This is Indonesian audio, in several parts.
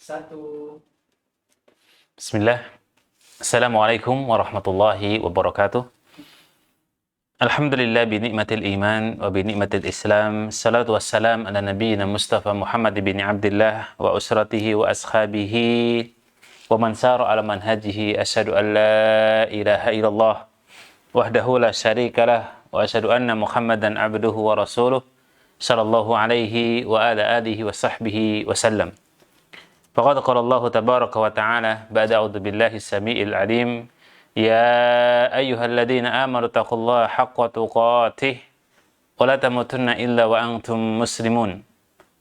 Satu. Bismillah. Assalamualaikum warahmatullahi wabarakatuh. Alhamdulillah bi ni'matil iman wa bi ni'matil Islam. Salatu wassalam ala nabiyyina Mustafa Muhammad bin Abdullah wa usratihi wa ashabihi wa man sara ala manhajihi. Asyhadu an la ilaha illallah wahdahu la syarikalah wa asyhadu anna Muhammadan abduhu wa rasuluh sallallahu alaihi wa ala alihi wa sahbihi wa sallam. Faqad qala Allah tabaraka wa ta'ala ba'da a'udzu billahi as-sami'il 'alim ya ayyuhalladzina amanu taqullaha haqqa tuqatih wa la tamutunna illa wa antum muslimun.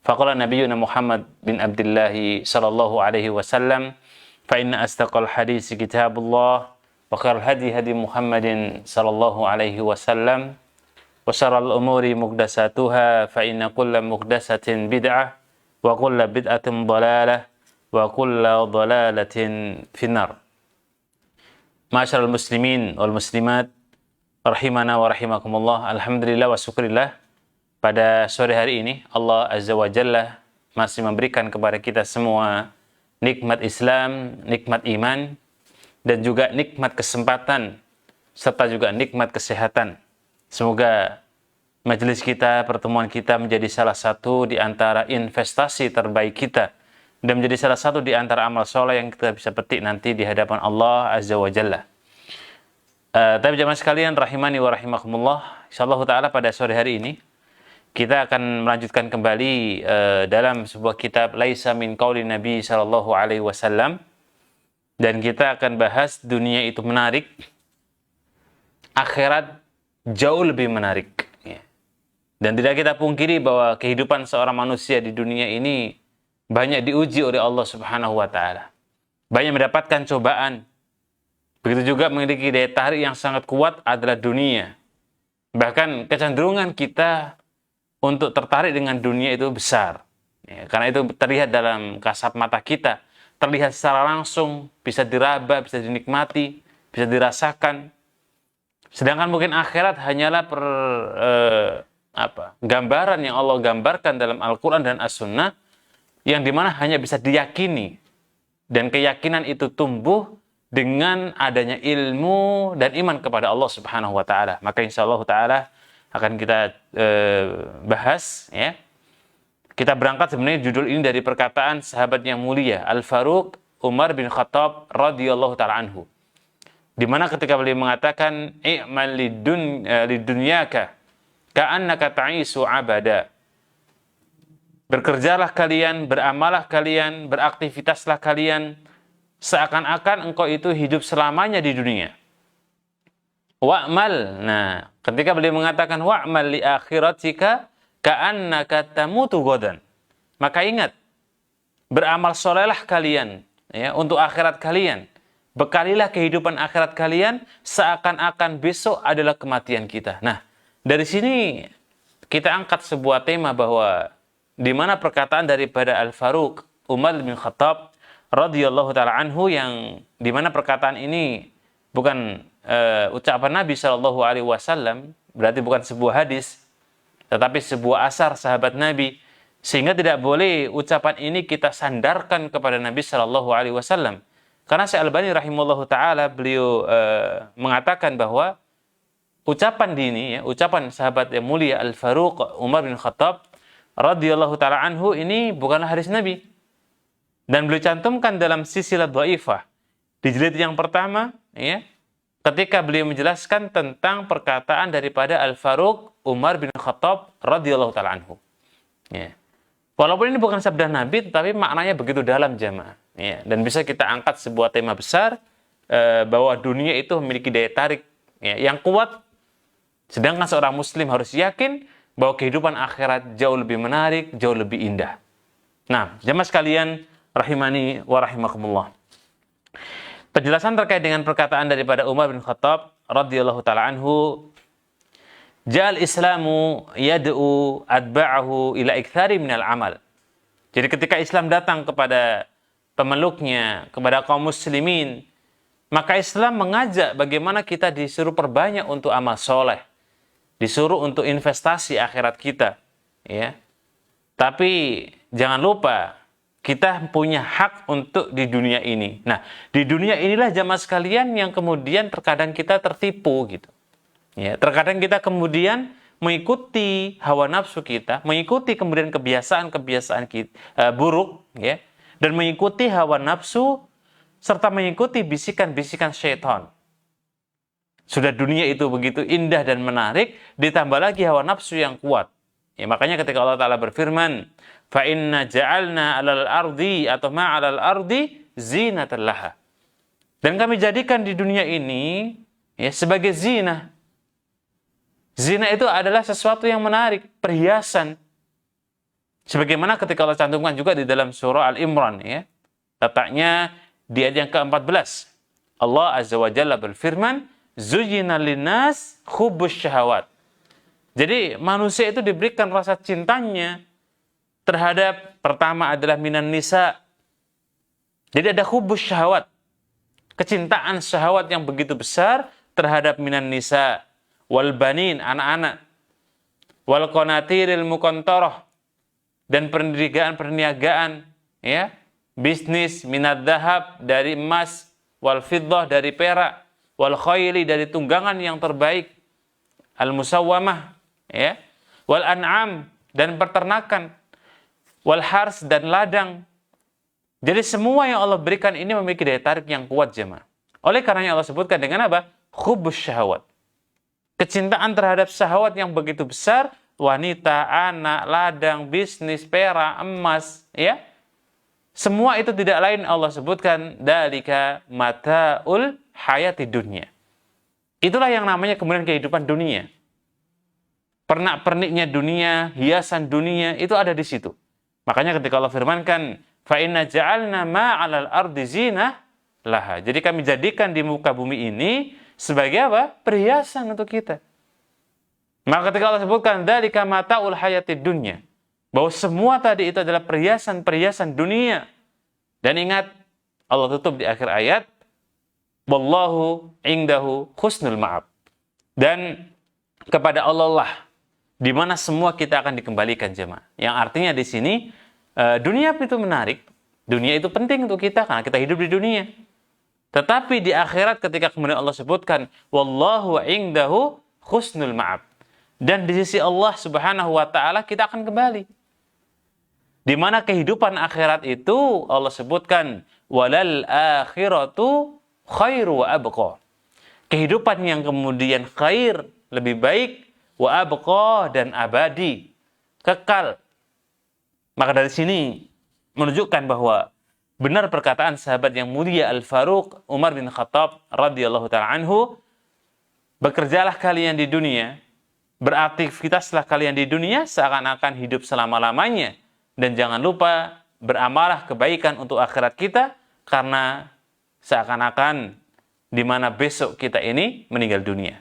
Faqala nabiyyuna Muhammad bin Abdullah sallallahu alaihi wasallam fa inna asdaqal hadits kitabullah wa khairal hadi hadi Muhammadin sallallahu alaihi wasallam wa syarrul umuri muhdatsatuha fa inna kulla muhdatsatin bid'ah wa kulla bid'atin dhalalah wa kulla dhalalatin finnar. Ma'asyiral muslimin wal muslimat rahimana wa rahimakumullah. Alhamdulillah wa syukurillah, pada sore hari ini Allah Azza wa Jalla masih memberikan kepada kita semua nikmat Islam, nikmat iman, dan juga nikmat kesempatan serta juga nikmat kesehatan. Semoga majelis kita, pertemuan kita menjadi salah satu di antara investasi terbaik kita dan menjadi salah satu di antara amal soleh yang kita bisa petik nanti di hadapan Allah Azza wa Jalla. Tapi jemaah sekalian rahimani wa rahimakumullah, insyaallah ta'ala pada sore hari ini kita akan melanjutkan kembali dalam sebuah kitab Laisa min qauli Nabi sallallahu alaihi wasallam, dan kita akan bahas dunia itu menarik, akhirat jauh lebih menarik. Dan tidak kita pungkiri bahwa kehidupan seorang manusia di dunia ini banyak diuji oleh Allah Subhanahu wa ta'ala. Banyak mendapatkan cobaan. Begitu juga memiliki daya tarik yang sangat kuat adalah dunia. Bahkan kecenderungan kita untuk tertarik dengan dunia itu besar. Karena itu terlihat dalam kasat mata kita. Terlihat secara langsung, bisa diraba, bisa dinikmati, bisa dirasakan. Sedangkan mungkin akhirat hanyalah gambaran yang Allah gambarkan dalam Al-Quran dan As-Sunnah, yang dimana hanya bisa diyakini, dan keyakinan itu tumbuh dengan adanya ilmu dan iman kepada Allah Subhanahu wa ta'ala. Maka insyaallah ta'ala akan kita bahas, ya. Kita berangkat sebenarnya judul ini dari perkataan sahabat yang mulia Al-Faruq Umar bin Khattab radhiyallahu ta'ala anhu, di mana ketika beliau mengatakan i'mal lidunyaka ka'annaka ta'isu abada. Bekerjalah kalian, beramalah kalian, beraktivitaslah kalian seakan-akan engkau itu hidup selamanya di dunia. Wa'mal. Nah, ketika beliau mengatakan wa'mal li akhiratika ka'annaka tamutu ghadan. Maka ingat, beramal solehlah kalian, ya, untuk akhirat kalian. Bekalilah kehidupan akhirat kalian seakan-akan besok adalah kematian kita. Nah, dari sini kita angkat sebuah tema bahwa di mana perkataan daripada Al-Faruq Umar bin Khattab radhiyallahu ta'ala anhu, yang di mana perkataan ini bukan ucapan Nabi sallallahu alaihi wasallam, berarti bukan sebuah hadis, tetapi sebuah asar sahabat Nabi, sehingga tidak boleh ucapan ini kita sandarkan kepada Nabi sallallahu alaihi wasallam. Karena Syekh Albani rahimahullahu ta'ala beliau mengatakan bahwa ucapan dini, ya, ucapan sahabat yang mulia Al-Faruq Umar bin Khattab radhiyallahu ta'ala anhu ini bukanlah hadis Nabi. Dan beliau cantumkan dalam silsilah dhaifah di jilid yang pertama, ya, ketika beliau menjelaskan tentang perkataan daripada Al-Faruq Umar bin Khattab radhiyallahu ta'ala anhu. Ya. Walaupun ini bukan sabda Nabi, tetapi maknanya begitu dalam, jamaah. Ya. Dan bisa kita angkat sebuah tema besar, bahwa dunia itu memiliki daya tarik, ya, yang kuat. Sedangkan seorang muslim harus yakin bahwa kehidupan akhirat jauh lebih menarik, jauh lebih indah. Nah, jemaah sekalian rahimani wa rahimakumullah. Penjelasan terkait dengan perkataan daripada Umar bin Khattab radhiyallahu ta'ala anhu, ja'al islamu yad'u adba'ahu ila iktsari minal amal. Jadi ketika Islam datang kepada pemeluknya, kepada kaum muslimin, maka Islam mengajak bagaimana kita disuruh perbanyak untuk amal soleh, disuruh untuk investasi akhirat kita, ya. Tapi jangan lupa Kita punya hak untuk di dunia ini. Nah, di dunia inilah jamaah sekalian yang kemudian terkadang kita tertipu gitu. Ya, terkadang kita kemudian mengikuti hawa nafsu kita, mengikuti kemudian kebiasaan-kebiasaan kita buruk, ya, dan mengikuti hawa nafsu serta mengikuti bisikan-bisikan syaitan. Sudah dunia itu begitu indah dan menarik, ditambah lagi hawa nafsu yang kuat. Ya, makanya ketika Allah Ta'ala berfirman, fa inna ja'alna 'alal ardi atau ma'alal ardi zinatan laha. Dan kami jadikan di dunia ini ya sebagai zina. Zina itu adalah sesuatu yang menarik, perhiasan. Sebagaimana ketika Allah cantumkan juga di dalam surah Al-Imran ya. Letaknya di ayat yang ke-14. Allah Azza wa Jalla berfirman, "Zuyyina linnas hubbus syahawat." Jadi manusia itu diberikan rasa cintanya terhadap pertama adalah minan nisa. Jadi ada hubbus syahwat. Kecintaan syahwat yang begitu besar terhadap minan nisa. Wal banin, anak-anak. Wal qanatiril muqantarah. Dan perniagaan, ya. Bisnis minad dahab dari emas. Wal fiddah dari perak. Wal khayli dari tunggangan yang terbaik. Al musawwamah, ya. Wal an'am dan peternakan. Wal hars dan ladang. Jadi semua yang Allah berikan ini memiliki daya tarik yang kuat jemaah. Oleh karenanya Allah sebutkan dengan apa? Hubbus syahwat. Kecintaan terhadap syahwat yang begitu besar, wanita, anak, ladang, bisnis, perak, emas, ya. Semua itu tidak lain Allah sebutkan dalika mataul hayati dunya. Itulah yang namanya kemudian kehidupan dunia. Pernak-perniknya dunia, hiasan dunia itu ada di situ. Makanya ketika Allah firmankan, fa inna ja'alna ma'alal ardi zinah laha. Jadi kami jadikan di muka bumi ini sebagai apa? Perhiasan untuk kita. Maka ketika Allah sebutkan dzalika mataul hayatid dunya, bahwa semua tadi itu adalah perhiasan-perhiasan dunia. Dan ingat, Allah tutup di akhir ayat, wallahu indahu husnul ma'ab. Dan kepada Allah lah di mana semua kita akan dikembalikan jemaah. Yang artinya di sini dunia itu menarik, dunia itu penting untuk kita karena kita hidup di dunia. Tetapi di akhirat ketika kemudian Allah sebutkan wallahu indahu husnul ma'ab. Dan di sisi Allah Subhanahu wa taala kita akan kembali. Di mana kehidupan akhirat itu Allah sebutkan walal akhiratu khairu wa abqa. Kehidupan yang kemudian khair, lebih baik, wa abqa dan abadi, kekal. Maka dari sini menunjukkan bahwa benar perkataan sahabat yang mulia Al-Faruq Umar bin Khattab radhiyallahu taala anhu, bekerjalah kalian di dunia, beraktivitaslah kalian di dunia seakan-akan hidup selama-lamanya, dan jangan lupa beramalah kebaikan untuk akhirat kita karena seakan-akan di mana besok kita ini meninggal dunia.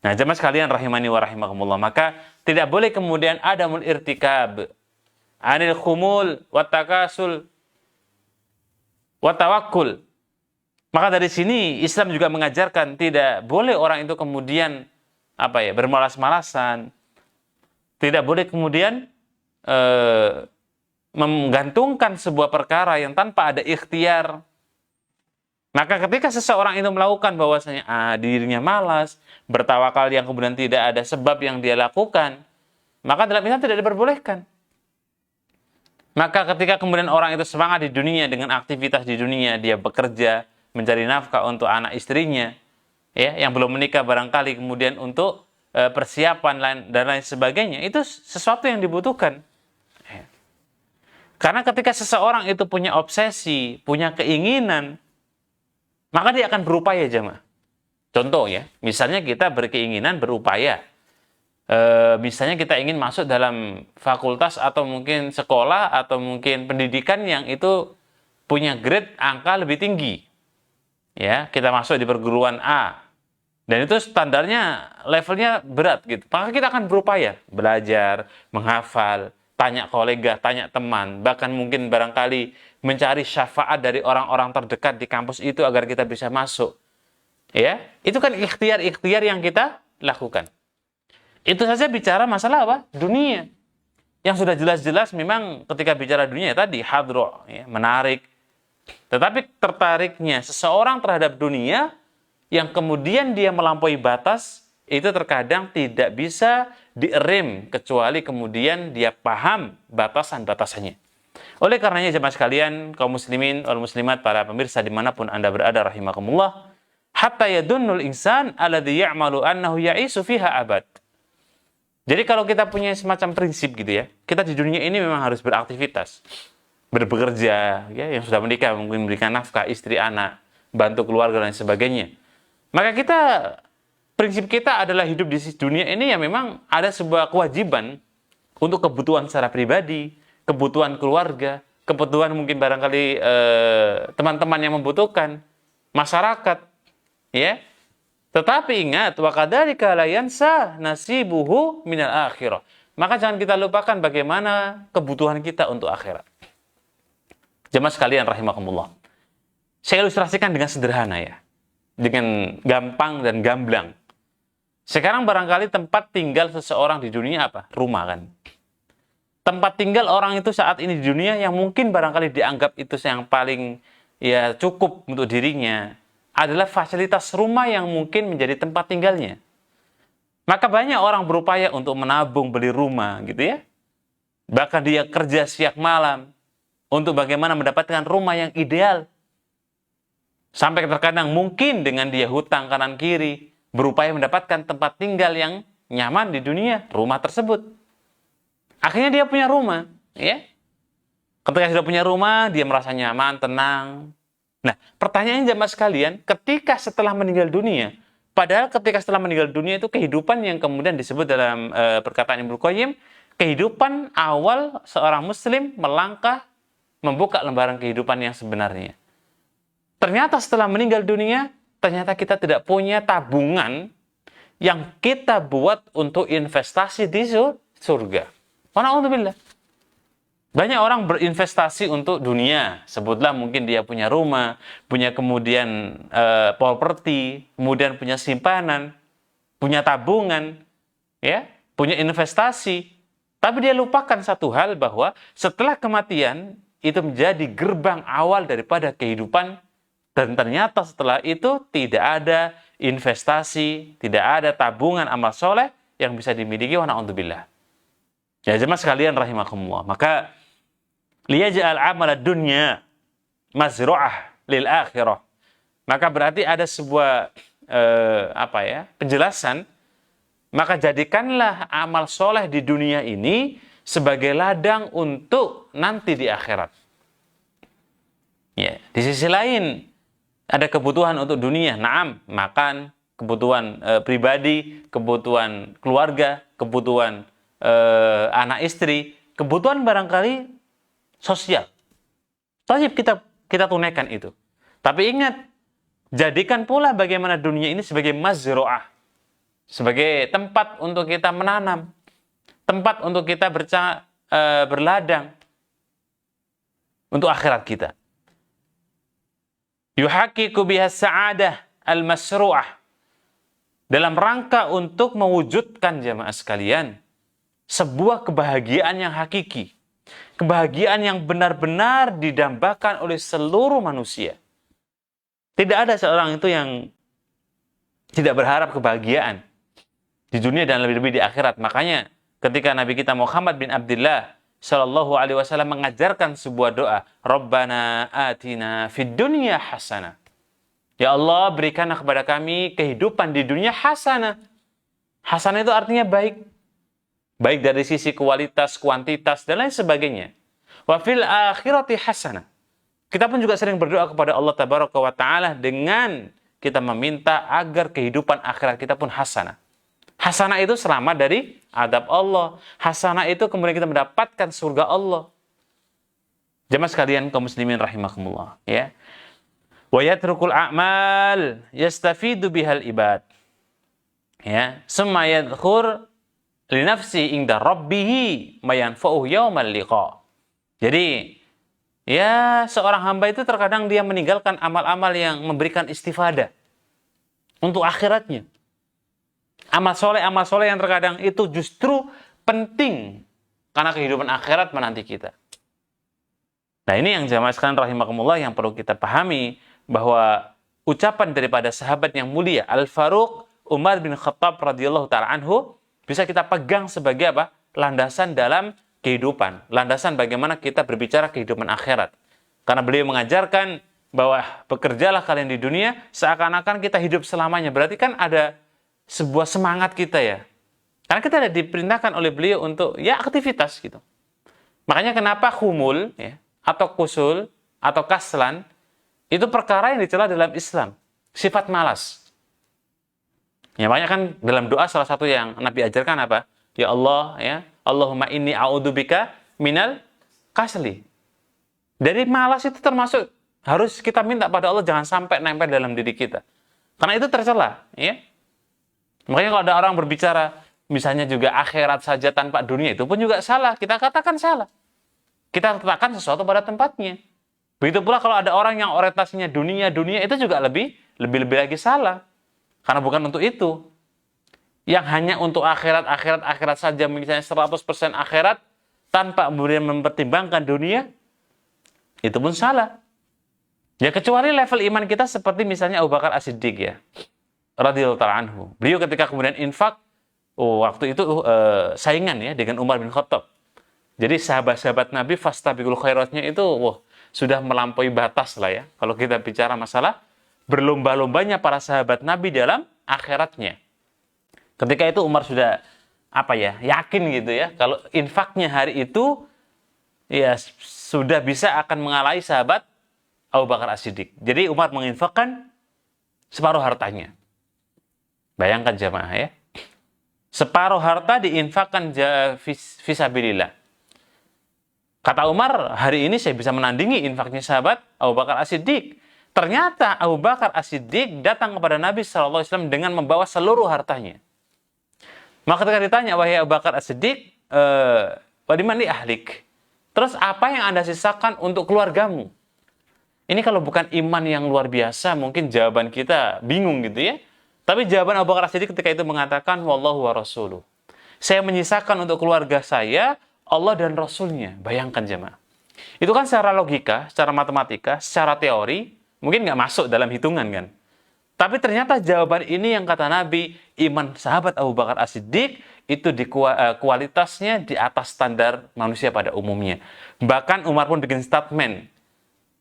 Nah, jemaah sekalian rahimani wa rahimakumullah, maka tidak boleh kemudian adamul irtikab anil khumul wa takasul wa tawakkul. Maka dari sini Islam juga mengajarkan tidak boleh orang itu kemudian bermalas-malasan. Tidak boleh kemudian menggantungkan sebuah perkara yang tanpa ada ikhtiar. Maka ketika seseorang itu melakukan bahwasanya dirinya malas, bertawakal yang kemudian tidak ada sebab yang dia lakukan, maka dalam Islam tidak diperbolehkan. Maka ketika kemudian orang itu semangat di dunia dengan aktivitas di dunia, dia bekerja, mencari nafkah untuk anak istrinya, ya, yang belum menikah barangkali kemudian untuk persiapan dan lain sebagainya, itu sesuatu yang dibutuhkan. Karena ketika seseorang itu punya obsesi, punya keinginan, maka dia akan berupaya jemaah. Contoh ya, misalnya kita berkeinginan berupaya. Misalnya kita ingin masuk dalam fakultas atau mungkin sekolah atau mungkin pendidikan yang itu punya grade angka lebih tinggi. Ya, kita masuk di perguruan A. Dan itu standarnya levelnya berat gitu. Maka kita akan berupaya belajar, menghafal, tanya kolega, tanya teman, bahkan mungkin barangkali mencari syafaat dari orang-orang terdekat di kampus itu agar kita bisa masuk. Ya, itu kan ikhtiar-ikhtiar yang kita lakukan. Itu saja bicara masalah apa? Dunia. yang sudah jelas-jelas memang ketika bicara dunia tadi hadro, ya, menarik. Tetapi tertariknya seseorang terhadap dunia yang kemudian dia melampaui batas, itu terkadang tidak bisa direm kecuali kemudian dia paham batasan-batasannya. Oleh karenanya jemaah sekalian, kaum muslimin wal muslimat, para pemirsa dimanapun Anda berada rahimakumullah, hatta yadunnul insan alladhi ya'malu annahu ya'isu fiha abad. Jadi kalau kita punya semacam prinsip gitu ya, kita di dunia ini memang harus beraktivitas, bekerja, ya, yang sudah menikah mungkin memberikan nafkah istri, anak, bantu keluarga dan sebagainya. Maka prinsip kita adalah hidup di dunia ini ya memang ada sebuah kewajiban untuk kebutuhan secara pribadi, kebutuhan keluarga, kebutuhan mungkin barangkali teman-teman yang membutuhkan, masyarakat, ya. Tetapi ingat, wa kadzalika la yansa nasibuhu minal akhirah. Maka jangan kita lupakan bagaimana kebutuhan kita untuk akhirat. Jemaah sekalian rahimakumullah. Saya ilustrasikan dengan sederhana ya. Dengan gampang dan gamblang. Sekarang barangkali tempat tinggal seseorang di dunia apa? Rumah kan. Tempat tinggal orang itu saat ini di dunia yang mungkin barangkali dianggap itu yang paling ya cukup untuk dirinya adalah fasilitas rumah yang mungkin menjadi tempat tinggalnya. Maka banyak orang berupaya untuk menabung beli rumah gitu ya. Bahkan dia kerja siang malam untuk bagaimana mendapatkan rumah yang ideal. Sampai terkadang mungkin dengan dia hutang kanan kiri, berupaya mendapatkan tempat tinggal yang nyaman di dunia, rumah tersebut. Akhirnya dia punya rumah, ya. Ketika sudah punya rumah, dia merasa nyaman, tenang. Nah, pertanyaannya jemaah sekalian, ketika setelah meninggal dunia, padahal ketika setelah meninggal dunia itu kehidupan yang kemudian disebut dalam perkataan Ibnu Qayyim, kehidupan awal seorang muslim melangkah membuka lembaran kehidupan yang sebenarnya. Ternyata setelah meninggal dunia, ternyata kita tidak punya tabungan yang kita buat untuk investasi di surga. Wala'udzubillah. Banyak orang berinvestasi untuk dunia. Sebutlah mungkin dia punya rumah, punya kemudian properti, kemudian punya simpanan, punya tabungan, ya, punya investasi. Tapi dia lupakan satu hal bahwa setelah kematian itu menjadi gerbang awal daripada kehidupan. Dan ternyata setelah itu tidak ada investasi, tidak ada tabungan amal soleh yang bisa dimiliki. Wa na'udzubillah. Ya jemaah sekalian rahimakumullah. Maka liyaj'al amala dunya mazru'ah lil akhirah. Maka berarti ada sebuah penjelasan. Maka jadikanlah amal soleh di dunia ini sebagai ladang untuk nanti di akhirat. Ya, di sisi lain ada kebutuhan untuk dunia, na'am, makan, kebutuhan pribadi, kebutuhan keluarga, kebutuhan anak istri, kebutuhan barangkali sosial. Wajib kita tunaikan itu. Tapi ingat, jadikan pula bagaimana dunia ini sebagai mazru'ah, sebagai tempat untuk kita menanam, tempat untuk kita berladang untuk akhirat kita. Yuhaqiqu biha sa'adah al-masru'ah, dalam rangka untuk mewujudkan jamaah sekalian sebuah kebahagiaan yang hakiki, kebahagiaan yang benar-benar didambakan oleh seluruh manusia. Tidak ada seorang itu yang tidak berharap kebahagiaan di dunia dan lebih-lebih di akhirat. Makanya ketika Nabi kita Muhammad bin Abdullah Sallallahu Alaihi Wasallam mengajarkan sebuah doa, Rabbana atina fid dunya hasanah. Ya Allah, berikanlah kepada kami kehidupan di dunia hasanah. Hasanah itu artinya baik. Baik dari sisi kualitas, kuantitas, dan lain sebagainya. Wa fil akhirati hasanah. Kita pun juga sering berdoa kepada Allah Tabaraka wa Ta'ala dengan kita meminta agar kehidupan akhirat kita pun hasanah. Hasanah itu selamat dari adab Allah. Hasanah itu kemudian kita mendapatkan surga Allah. Jemaah sekalian kaum muslimin rahimakumullah, ya. Wa yatrukul a'mal yastafidu bihal ibad. Ya, summa yadkhur li nafsi inda rabbih ma yanfa'uhu yaumal liqa. Jadi, ya seorang hamba itu terkadang dia meninggalkan amal-amal yang memberikan istifadah untuk akhiratnya. Amal soleh yang terkadang itu justru penting karena kehidupan akhirat menanti kita. Nah, ini yang jamaah sekalian rahimakumullah yang perlu kita pahami, bahwa ucapan daripada sahabat yang mulia Al-Faruq Umar bin Khattab radhiyallahu taala anhu bisa kita pegang sebagai apa? Landasan dalam kehidupan, landasan bagaimana kita berbicara kehidupan akhirat. Karena beliau mengajarkan bahwa bekerjalah kalian di dunia seakan-akan kita hidup selamanya. Berarti kan ada sebuah semangat kita ya. Karena kita ada diperintahkan oleh beliau untuk ya aktivitas gitu. Makanya kenapa khumul ya, atau kusul atau kaslan itu perkara yang dicela dalam Islam, sifat malas. Ya, makanya kan dalam doa salah satu yang Nabi ajarkan apa? Ya Allah, ya, Allahumma inni a'udzubika minal kasli. Dari malas itu termasuk harus kita minta pada Allah jangan sampai nempel dalam diri kita. Karena itu tercela, ya. Makanya kalau ada orang berbicara misalnya juga akhirat saja tanpa dunia, itu pun juga salah. Kita katakan salah. Kita letakkan sesuatu pada tempatnya. Begitu pula kalau ada orang yang orientasinya dunia itu juga lebih lagi salah. Karena bukan untuk itu. Yang hanya untuk akhirat saja, misalnya 100% akhirat, tanpa kemudian mempertimbangkan dunia, itu pun salah. Ya kecuali level iman kita seperti misalnya Abu Bakar As-Siddiq ya, radhiyallahu ta'ala anhu. Beliau ketika kemudian infak, waktu itu saingan ya dengan Umar bin Khattab. Jadi sahabat-sahabat Nabi fastabiqul khairatnya itu sudah melampaui batas lah ya. Kalau kita bicara masalah berlomba-lombanya para sahabat Nabi dalam akhiratnya. Ketika itu Umar sudah yakin gitu ya, kalau infaknya hari itu ya sudah bisa akan mengalahi sahabat Abu Bakar As-Siddiq. Jadi Umar menginfakkan separuh hartanya. Bayangkan jamaah ya. Separuh harta diinfakkan fisabilillah. Kata Umar, hari ini saya bisa menandingi infaknya sahabat Abu Bakar As-Siddiq. Ternyata Abu Bakar As-Siddiq datang kepada Nabi SAW dengan membawa seluruh hartanya. Maka ketika ditanya, wahai Abu Bakar As-Siddiq, wadiman li ahlik? Terus apa yang Anda sisakan untuk keluargamu? Ini kalau bukan iman yang luar biasa, mungkin jawaban kita bingung gitu ya. Tapi jawaban Abu Bakar As-Siddiq ketika itu mengatakan, wallahu wa rasuluh. Saya menyisakan untuk keluarga saya, Allah dan Rasulnya. Bayangkan jemaah. Itu kan secara logika, secara matematika, secara teori, mungkin nggak masuk dalam hitungan kan. Tapi ternyata jawaban ini yang kata Nabi, iman sahabat Abu Bakar As-Siddiq itu kualitasnya di atas standar manusia pada umumnya. Bahkan Umar pun bikin statement,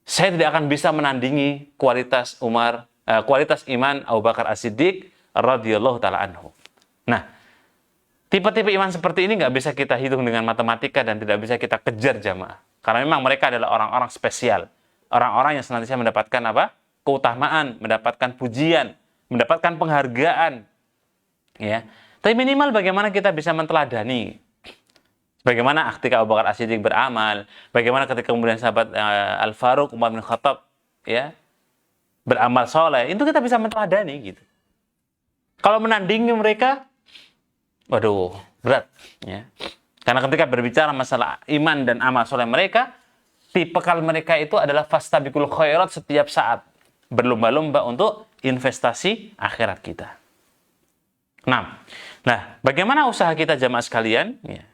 saya tidak akan bisa menandingi kualitas iman Abu Bakar As-Siddiq radhiyallahu taala anhu. Nah, tipe-tipe iman seperti ini nggak bisa kita hitung dengan matematika dan tidak bisa kita kejar jamaah. Karena memang mereka adalah orang-orang spesial. Orang-orang yang senantiasa mendapatkan keutamaan, mendapatkan pujian, mendapatkan penghargaan. Ya. Tapi minimal bagaimana kita bisa menteladani. Bagaimana ketika Abu Bakar As-Siddiq beramal, bagaimana ketika kemudian sahabat Al-Faruq Umar bin Khattab ya, beramal soleh, itu kita bisa menteladani gitu. Kalau menandingi mereka, waduh, berat ya. Karena ketika berbicara masalah iman dan amal soleh mereka, tipikal mereka itu adalah fastabiqul khairat setiap saat. Berlomba-lomba untuk investasi akhirat kita. Nah, bagaimana usaha kita jamaah sekalian? Ya.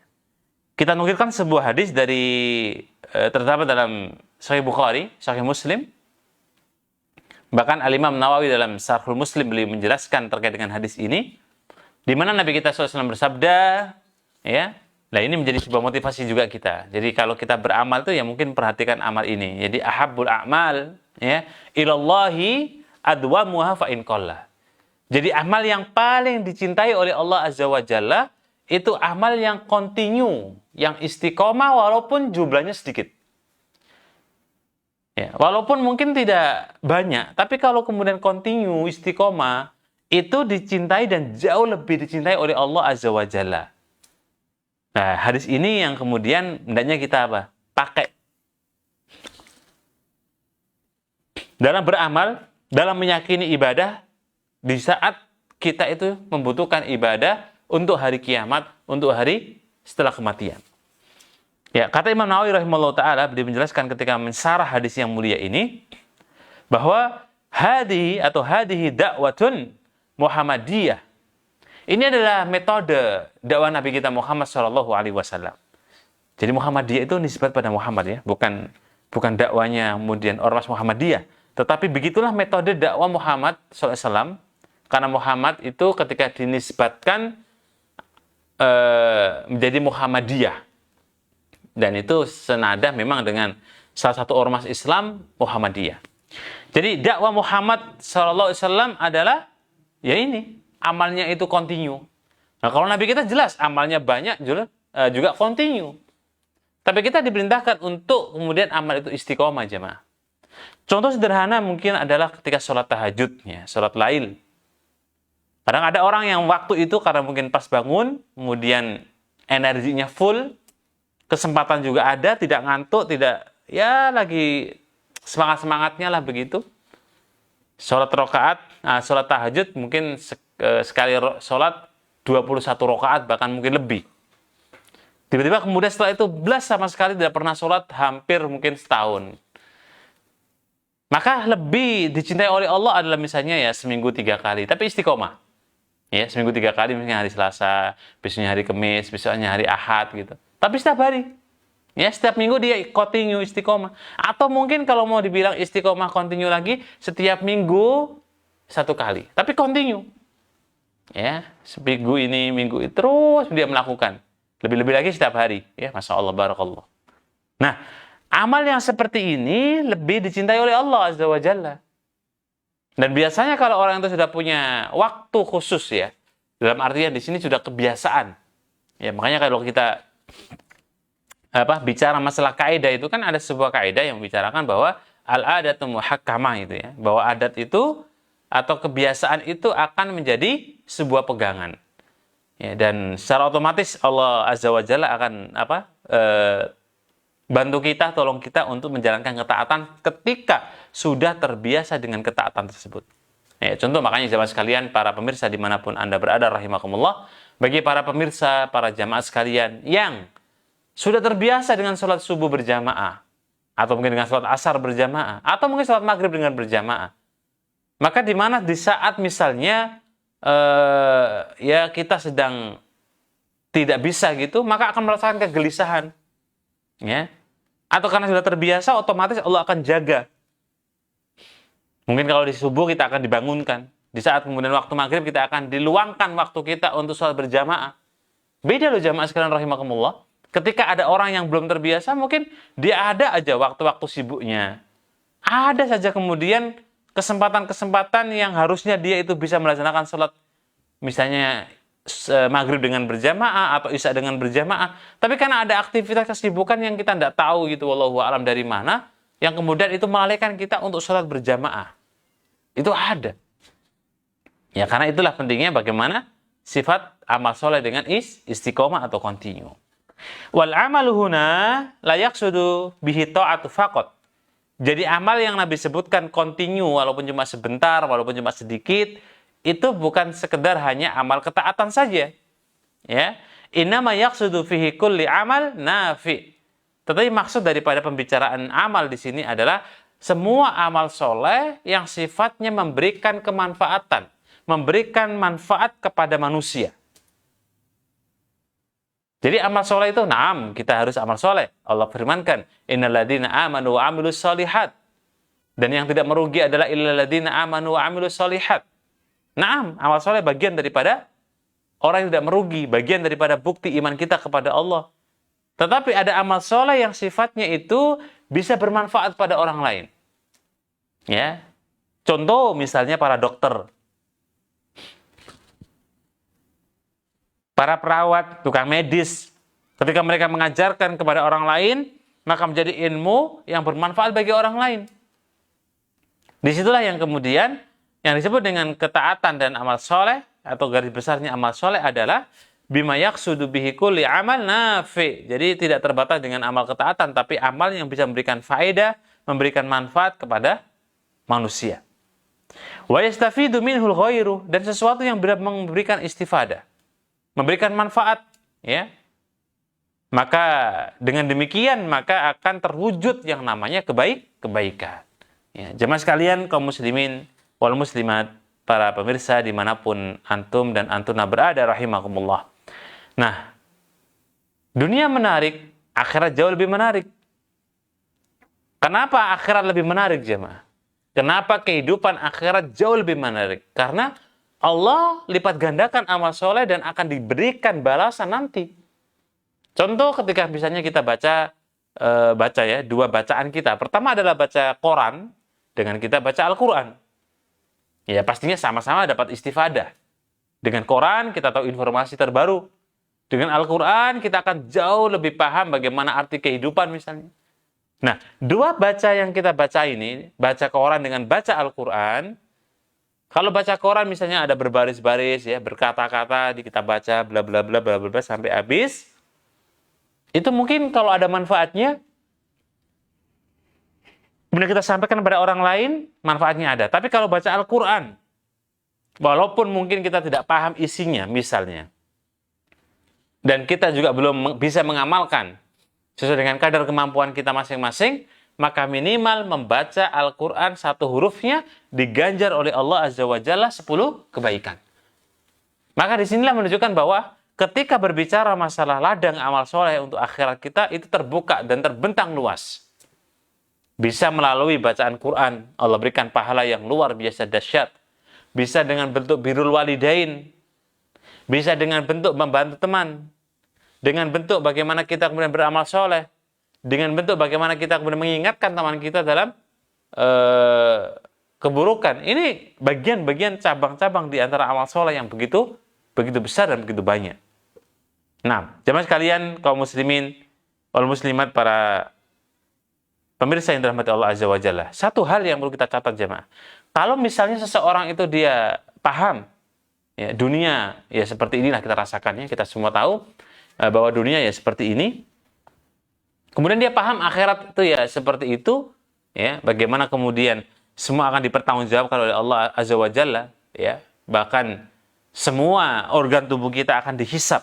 Kita nukilkan sebuah hadis dari terdapat dalam Sahih Bukhari, Sahih Muslim. Bahkan Al-Imam Nawawi dalam Syarhul Muslim beliau menjelaskan terkait dengan hadis ini, di mana Nabi kita SAW bersabda, ya, nah ini menjadi sebuah motivasi juga kita. Jadi kalau kita beramal itu ya mungkin perhatikan amal ini. Jadi ahabbul a'mal ya ilallahi adwamuha fa in qalla. Jadi amal yang paling dicintai oleh Allah Azza wa Jalla itu amal yang kontinu, yang istiqomah walaupun jumlahnya sedikit. Ya, walaupun mungkin tidak banyak, tapi kalau kemudian kontinu, istiqomah, itu dicintai dan jauh lebih dicintai oleh Allah Azza wa Jalla. Nah, hadis ini yang kemudian hendaknya kita pakai dalam beramal, dalam meyakini ibadah di saat kita itu membutuhkan ibadah untuk hari kiamat, untuk hari setelah kematian. Ya, kata Imam Nawawi rahimahullah ta'ala, beliau menjelaskan ketika mensarah hadis yang mulia ini, bahwa hadihi dakwatun Muhammadiyah. Ini adalah metode dakwah Nabi kita Muhammad SAW. Jadi Muhammadiyah itu nisbat pada Muhammad ya, bukan dakwanya kemudian Ormas Muhammadiyah. Tetapi begitulah metode dakwah Muhammad SAW. Karena Muhammad itu ketika dinisbatkan menjadi Muhammadiyah. Dan itu senada memang dengan salah satu ormas Islam, Muhammadiyah. Jadi dakwah Muhammad SAW adalah ya ini, amalnya itu continue. Nah kalau Nabi kita jelas amalnya banyak juga continue. Tapi kita diperintahkan untuk kemudian amal itu istiqomah jemaah. Contoh sederhana mungkin adalah ketika sholat tahajud, ya, sholat lail. Kadang ada orang yang waktu itu karena mungkin pas bangun, kemudian energinya full, kesempatan juga ada, tidak ngantuk, tidak, ya lagi semangat-semangatnya lah begitu. Sholat rakaat, sholat tahajud mungkin sekali sholat 21 rakaat bahkan mungkin lebih. Tiba-tiba kemudian setelah itu belas sama sekali tidak pernah sholat hampir mungkin setahun. Maka lebih dicintai oleh Allah adalah misalnya ya seminggu 3 kali, tapi istiqomah. Ya, seminggu 3 kali, misalnya hari Selasa, besoknya hari Kamis, besoknya hari Ahad gitu. Tapi setiap hari. Ya, setiap minggu dia continue istiqomah. Atau mungkin kalau mau dibilang istiqomah continue lagi, setiap minggu 1 kali. Tapi continue. Ya, seminggu ini, minggu itu terus dia melakukan. Lebih-lebih lagi setiap hari. Ya, Masya Allah, Barakallah. Nah, amal yang seperti ini lebih dicintai oleh Allah Azza wa Jalla. Dan biasanya kalau orang itu sudah punya waktu khusus ya, dalam artian di sini sudah kebiasaan. Ya, makanya kalau kita bicara masalah kaidah itu kan ada sebuah kaidah yang membicarakan bahwa al-adatu muhakkamah itu ya, bahwa adat itu atau kebiasaan itu akan menjadi sebuah pegangan. Ya, dan secara otomatis Allah Azza wa Jalla akan bantu kita, tolong kita untuk menjalankan ketaatan ketika sudah terbiasa dengan ketaatan tersebut. Ya, contoh makanya jamaah sekalian, para pemirsa dimanapun Anda berada, rahimakumullah, bagi para pemirsa, para jamaah sekalian yang sudah terbiasa dengan sholat subuh berjamaah, atau mungkin dengan sholat asar berjamaah, atau mungkin sholat maghrib dengan berjamaah, maka di mana di saat misalnya ya kita sedang tidak bisa gitu, maka akan merasakan kegelisahan. Ya. Atau karena sudah terbiasa, otomatis Allah akan jaga. Mungkin kalau di subuh kita akan dibangunkan. Di saat kemudian waktu maghrib kita akan diluangkan waktu kita untuk sholat berjamaah. Beda loh jamaah sekalian rahimakumullah. Ketika ada orang yang belum terbiasa, mungkin dia ada aja waktu-waktu sibuknya. Ada saja kemudian kesempatan-kesempatan yang harusnya dia itu bisa melaksanakan sholat misalnya maghrib dengan berjamaah atau isya dengan berjamaah, tapi karena ada aktivitas kesibukan yang kita tidak tahu gitu, wallahu a'lam dari mana, yang kemudian itu melalaikan kita untuk sholat berjamaah. Itu ada. Ya karena itulah pentingnya bagaimana sifat amal soleh dengan istiqomah atau continue. Wal amalu huna la yaqsudu bihi ta'atu faqat. Jadi amal yang Nabi sebutkan continue walaupun cuma sebentar, walaupun cuma sedikit, itu bukan sekedar hanya amal ketaatan saja. Ya. Innama yaqsudu fihi kulli amal nafi. Tetapi maksud daripada pembicaraan amal di sini adalah semua amal soleh yang sifatnya memberikan kemanfaatan, memberikan manfaat kepada manusia. Jadi amal soleh itu, naam, kita harus amal soleh. Allah firmankan, innal ladzina amanu wa amilus solihat. Dan yang tidak merugi adalah illal ladzina amanu wa amilus solihat. Naam, amal soleh bagian daripada orang yang tidak merugi, bagian daripada bukti iman kita kepada Allah. Tetapi ada amal soleh yang sifatnya itu bisa bermanfaat pada orang lain. Ya, contoh misalnya para dokter, para perawat, tukang medis, ketika mereka mengajarkan kepada orang lain, maka menjadi ilmu yang bermanfaat bagi orang lain. Disitulah yang kemudian yang disebut dengan ketaatan dan amal soleh, atau garis besarnya amal soleh adalah bima yaqsudu bihi kulli amal nafi. Jadi tidak terbatas dengan amal ketaatan, tapi amal yang bisa memberikan faedah, memberikan manfaat kepada manusia. Wa yastafidu minhul ghairu, dan sesuatu yang memberikan istifadah, memberikan manfaat, ya. Maka dengan demikian maka akan terwujud yang namanya kebaikan. Ya, jemaah sekalian kaum muslimin wal muslimat, para pemirsa dimanapun antum dan antuna berada rahimakumullah. Nah, dunia menarik, akhirat jauh lebih menarik. Kenapa akhirat lebih menarik, jemaah? Kenapa kehidupan akhirat jauh lebih menarik? Karena Allah lipat gandakan amal soleh dan akan diberikan balasan nanti. Contoh ketika misalnya kita baca ya, dua bacaan kita. Pertama adalah baca Quran dengan kita baca Al-Quran. Ya pastinya sama-sama dapat istifadah. Dengan Quran kita tahu informasi terbaru. Dengan Al-Quran kita akan jauh lebih paham bagaimana arti kehidupan misalnya. Nah, dua baca yang kita baca ini, baca Quran dengan baca Al-Quran, kalau baca Quran misalnya ada berbaris-baris ya, berkata-kata kita baca bla bla bla bla bla sampai habis. Itu mungkin kalau ada manfaatnya, kemudian kita sampaikan kepada orang lain, manfaatnya ada. Tapi kalau baca Al-Quran, walaupun mungkin kita tidak paham isinya misalnya, dan kita juga belum bisa mengamalkan sesuai dengan kadar kemampuan kita masing-masing, maka minimal membaca Al-Quran satu hurufnya diganjar oleh Allah Azza wa Jalla 10 kebaikan. Maka disinilah menunjukkan bahwa ketika berbicara masalah ladang amal soleh untuk akhirat kita, itu terbuka dan terbentang luas. Bisa melalui bacaan Quran, Allah berikan pahala yang luar biasa dahsyat. Bisa dengan bentuk birrul walidain. Bisa dengan bentuk membantu teman. Dengan bentuk bagaimana kita kemudian beramal soleh. Dengan bentuk bagaimana kita kemudian mengingatkan teman kita dalam keburukan. Ini bagian-bagian cabang-cabang di antara amal soleh yang begitu besar dan begitu banyak. Nah, jemaah sekalian, kaum muslimin, wal muslimat, para pemirsa yang dirahmati Allah Azza wa Jalla. Satu hal yang perlu kita catat, jemaah. Kalau misalnya seseorang itu dia paham, ya, dunia ya seperti inilah kita rasakannya, kita semua tahu bahwa dunia ya seperti ini. Kemudian dia paham akhirat itu ya seperti itu, ya, bagaimana kemudian semua akan dipertanggungjawabkan oleh Allah Azza wa Jalla, ya. Bahkan semua organ tubuh kita akan dihisab,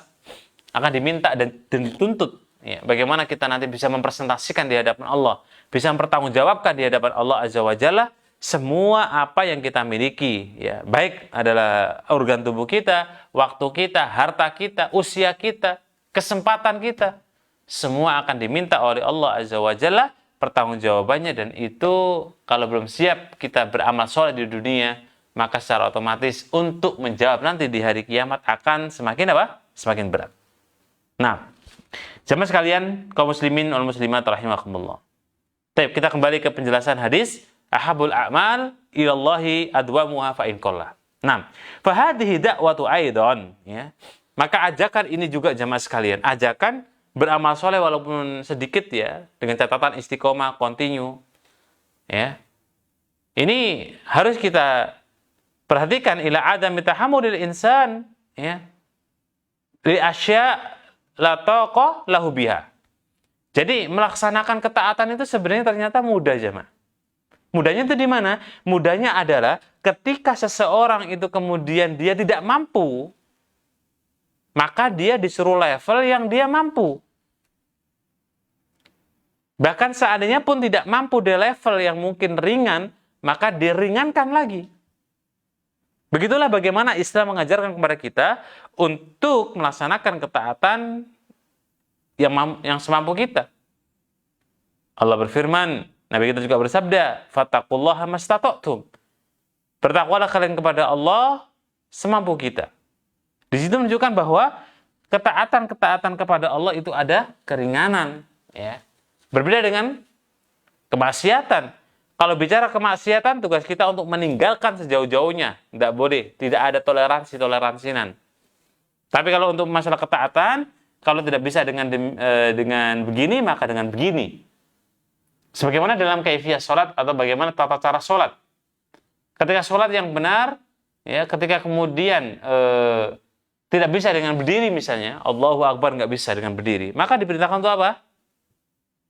akan diminta dan dituntut, ya. Bagaimana kita nanti bisa mempresentasikan di hadapan Allah, bisa mempertanggungjawabkan di hadapan Allah Azza wa Jalla semua apa yang kita miliki, ya. Baik adalah organ tubuh kita, waktu kita, harta kita, usia kita, kesempatan kita, semua akan diminta oleh Allah Azza wa Jalla pertanggungjawabannya, dan itu kalau belum siap kita beramal soleh di dunia, maka secara otomatis untuk menjawab nanti di hari kiamat akan semakin apa? Semakin berat. Nah, jemaah sekalian, kaum muslimin wal muslimat rahimakumullah. Baik, kita kembali ke penjelasan hadis ahabul a'mal ilallahi adwamuha fa in qalla. Nah, fa hadhihi da'watu aidan, ya. Maka ajakan ini juga jemaah sekalian, ajakan beramal soleh walaupun sedikit, ya, dengan catatan istiqomah, continue, ya. Ini harus kita perhatikan, ila adami tahammulil insan, ya, li asya la taqa lahu biha. Jadi melaksanakan ketaatan itu sebenarnya ternyata mudah, jemaah. Mudahnya itu di mana? Mudahnya adalah ketika seseorang itu kemudian dia tidak mampu, maka dia disuruh level yang dia mampu. Bahkan seandainya pun tidak mampu di level yang mungkin ringan, maka diringankan lagi. Begitulah bagaimana Islam mengajarkan kepada kita untuk melaksanakan ketaatan yang semampu kita. Allah berfirman, Nabi kita juga bersabda, fattaqullaha mastata'tum. Bertakwalah kalian kepada Allah semampu kita. Di situ menunjukkan bahwa ketaatan kepada Allah itu ada keringanan, ya. Berbeda dengan kemaksiatan. Kalau bicara kemaksiatan, tugas kita untuk meninggalkan sejauh-jauhnya. Tidak boleh, tidak ada toleransinan. Tapi kalau untuk masalah ketaatan, kalau tidak bisa dengan begini, maka dengan begini. Sebagaimana dalam kaifiyah sholat atau bagaimana tata cara sholat. Ketika sholat yang benar, ya, ketika kemudian tidak bisa dengan berdiri misalnya, Allahu Akbar nggak bisa dengan berdiri, maka diperintahkan untuk apa?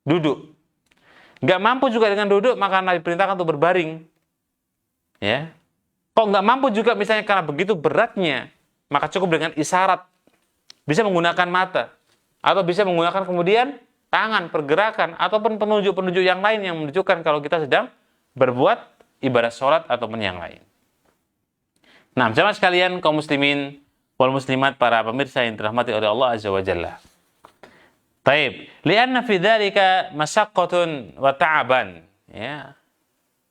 Duduk. Nggak mampu juga dengan duduk, maka Nabi perintahkan untuk berbaring. Ya. Kok nggak mampu juga misalnya karena begitu beratnya, maka cukup dengan isyarat. Bisa menggunakan mata. Atau bisa menggunakan kemudian tangan, pergerakan, ataupun penunjuk-penunjuk yang lain yang menunjukkan kalau kita sedang berbuat ibadah sholat ataupun yang lain. Nah, jemaah sekalian, kaum muslimin wal muslimat, para pemirsa yang dirahmati oleh Allah Azza wa Jalla. Taib, lianna fi dzalika masyaqqatun wa ta'aban, ya.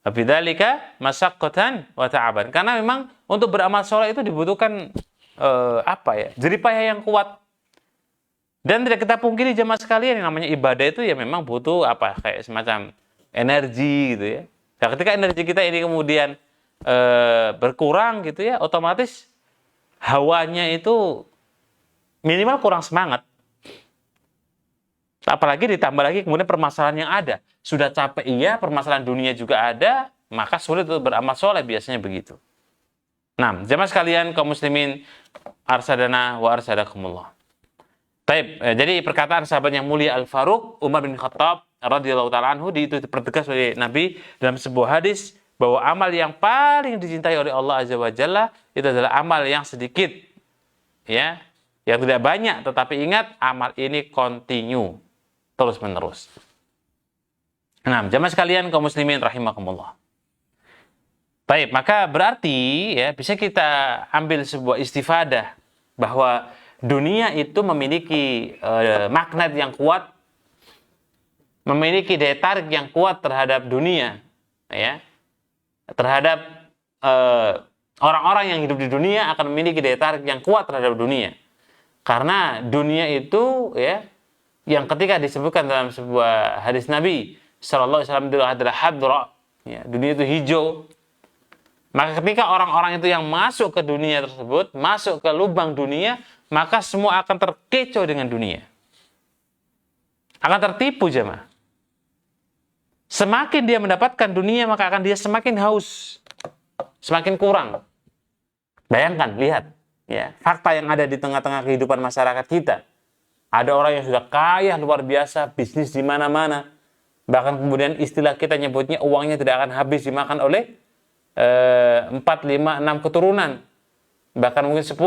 Fi dzalika masyaqqatan wa ta'aban. Karena memang untuk beramal soleh itu dibutuhkan jerih payah yang kuat. Dan tidak kita pungkiri jemaah sekalian, yang namanya ibadah itu ya memang butuh kayak semacam energi gitu ya. Nah, ketika energi kita ini kemudian berkurang gitu ya, otomatis hawanya itu minimal kurang semangat. Apalagi ditambah lagi kemudian permasalahan yang ada. Sudah capek iya, permasalahan dunia juga ada, maka sulit untuk beramal soleh, biasanya begitu. Nah, jemaah sekalian kaum muslimin, arsadana wa arsadakumullah. Baik, jadi perkataan sahabat yang mulia Al-Faruq Umar bin Khattab radhiyallahu ta'ala anhu itu dipertegas oleh Nabi dalam sebuah hadis bahwa amal yang paling dicintai oleh Allah Azza wa Jalla itu adalah amal yang sedikit, ya, yang tidak banyak, tetapi ingat amal ini continue, terus menerus. Nah, jemaah sekalian kaum muslimin rahimakumullah. Baik, maka berarti ya bisa kita ambil sebuah istifadah bahwa dunia itu memiliki magnet yang kuat, memiliki daya tarik yang kuat terhadap dunia, ya. Terhadap orang-orang yang hidup di dunia akan memiliki daya tarik yang kuat terhadap dunia. Karena dunia itu, ya, yang ketika disebutkan dalam sebuah hadis Nabi sallallahu alaihi wasallam adalah hadra, ya, dunia itu hijau. Maka ketika orang-orang itu yang masuk ke dunia tersebut, masuk ke lubang dunia, maka semua akan terkecoh dengan dunia. Akan tertipu jemaah. Semakin dia mendapatkan dunia, maka akan dia semakin haus. Semakin kurang. Bayangkan, lihat, ya, fakta yang ada di tengah-tengah kehidupan masyarakat kita. Ada orang yang sudah kaya luar biasa, bisnis di mana-mana. Bahkan kemudian istilah kita nyebutnya uangnya tidak akan habis dimakan oleh 4, 5, 6 keturunan. Bahkan mungkin 10.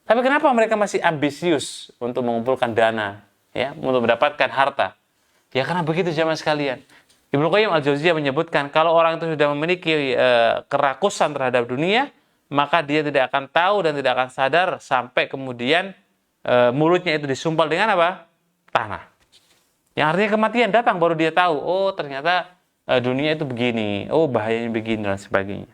Tapi kenapa mereka masih ambisius untuk mengumpulkan dana, ya, untuk mendapatkan harta? Ya karena begitu jemaah sekalian. Ibnu Qayyim Al-Jauziyah menyebutkan kalau orang itu sudah memiliki kerakusan terhadap dunia, maka dia tidak akan tahu dan tidak akan sadar sampai kemudian mulutnya itu disumpal dengan apa? Tanah. Yang artinya kematian datang baru dia tahu, oh ternyata dunia itu begini, oh bahayanya begini dan sebagainya.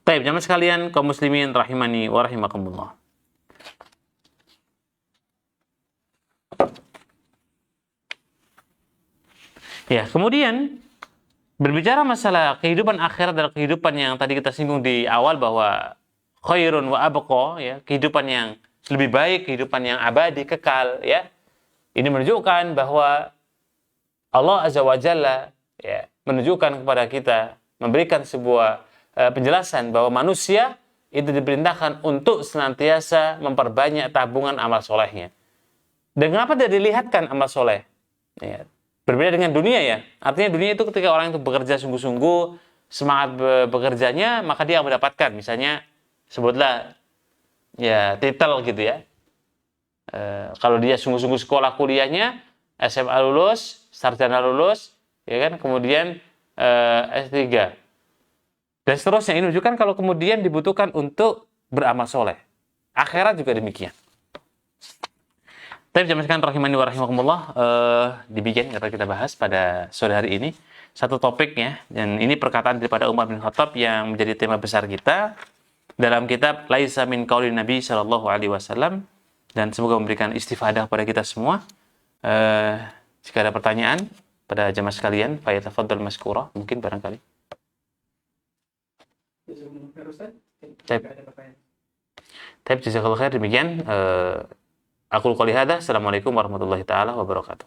Baik, jemaah sekalian kaum muslimin rahimani wa rahimakumullah. Ya, kemudian berbicara masalah kehidupan akhirat adalah kehidupan yang tadi kita singgung di awal bahwa khairun wa abqa, ya, kehidupan yang lebih baik, kehidupan yang abadi, kekal, ya. Ini menunjukkan bahwa Allah Azza wa Jalla, ya, menunjukkan kepada kita, memberikan sebuah penjelasan bahwa manusia itu diperintahkan untuk senantiasa memperbanyak tabungan amal solehnya. Dan kenapa tidak dilihatkan amal soleh? Ya, berbeda dengan dunia, ya. Artinya dunia itu ketika orang itu bekerja sungguh-sungguh, semangat bekerjanya, maka dia mendapatkan, misalnya sebutlah ya titel gitu ya. Kalau dia sungguh-sungguh sekolah kuliahnya, SMA lulus, sarjana lulus, ya kan, kemudian S3. Dan seterusnya. Ini menunjukkan kalau kemudian dibutuhkan untuk beramal soleh. Akhirat juga demikian. Tapi jemaah sekalian rahimani wa rahimakumullah, demikian yang kita bahas pada sore hari ini. Satu topik, ya, dan ini perkataan daripada Umar bin Khattab yang menjadi tema besar kita dalam kitab Laisa min qaulin Nabi sallallahu alaihi wasallam, dan semoga memberikan istifadah kepada kita semua. Jika ada pertanyaan pada jemaah sekalian, fayatafaddal maskura, mungkin barangkali. Taib jazakallahu khair, demikian. Aku qouli hadza. Assalamualaikum warahmatullahi taala wabarakatuh.